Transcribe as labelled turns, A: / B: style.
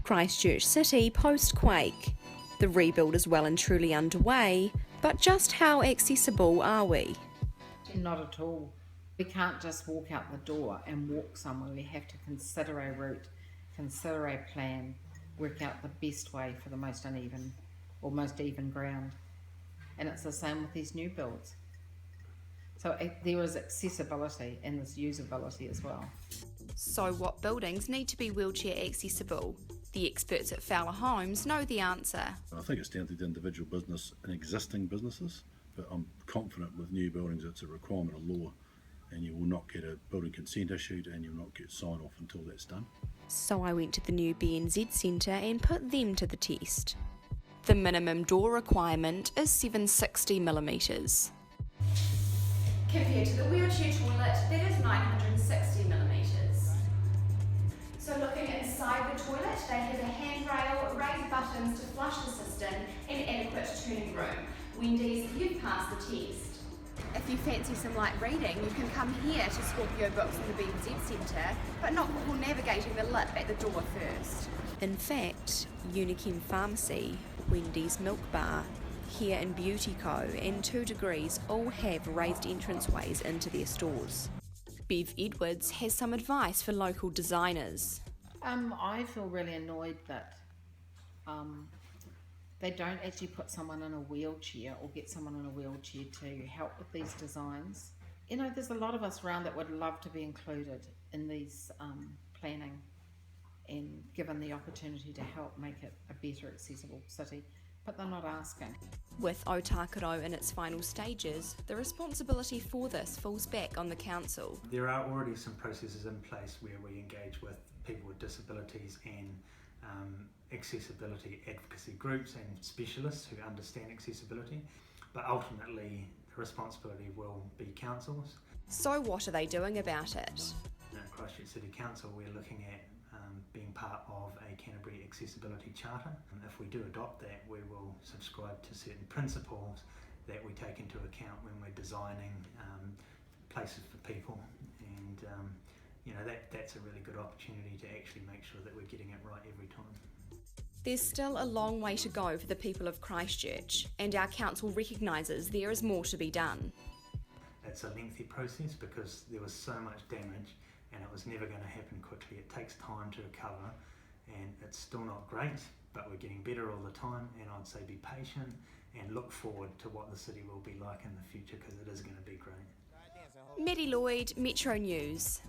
A: Christchurch City post-quake. The rebuild is well and truly underway, but just how accessible are we?
B: Not at all. We can't just walk out the door and walk somewhere. We have to consider a route, consider a plan, work out the best way for the most uneven or most even ground. And it's the same with these new builds. So there is accessibility and there's usability as well.
A: So what buildings need to be wheelchair accessible? The experts at Fowler Homes know the answer.
C: I think it's down to the individual business and existing businesses, but I'm confident with new buildings it's a requirement of law and you will not get a building consent issued and you'll not get sign off until that's done.
A: So I went to the new BNZ Centre and put them to the test. The minimum door requirement is 760mm.
D: Compared to the wheelchair toilet, that is 960mm. So looking inside the toilet, they have a handrail, raised buttons to flush the system, and adequate turning room. Wendy's, you've passed the test. If you fancy some light reading, you can come here to swap your books in the BNZ Centre, but not before navigating the lip at the door first.
A: In fact, Unichem Pharmacy, Wendy's Milk Bar, Hair and Beauty Co and 2 Degrees all have raised entranceways into their stores. Bev Edwards has some advice for local designers.
B: I feel really annoyed that they don't actually put someone in a wheelchair or get someone in a wheelchair to help with these designs. You know, there's a lot of us around that would love to be included in these planning and given the opportunity to help make it a better accessible city, but they're not asking.
A: With Otakaro in its final stages, the responsibility for this falls back on the council.
E: There are already some processes in place where we engage with people with disabilities and accessibility advocacy groups and specialists who understand accessibility, but ultimately the responsibility will be councils.
A: So what are they doing about it?
E: At Christchurch City Council we're looking at being part of a Canterbury Accessibility Charter. And if we do adopt that, we will subscribe to certain principles that we take into account when we're designing places for people, and you know, that's a really good opportunity to actually make sure that we're getting it right every time.
A: There's still a long way to go for the people of Christchurch, and our council recognises there is more to be done.
E: It's a lengthy process because there was so much damage and it was never going to happen quickly. It takes time to recover and it's still not great, but we're getting better all the time, and I'd say be patient and look forward to what the city will be like in the future, because it is going to be great.
A: Maddie Lloyd, Metro News.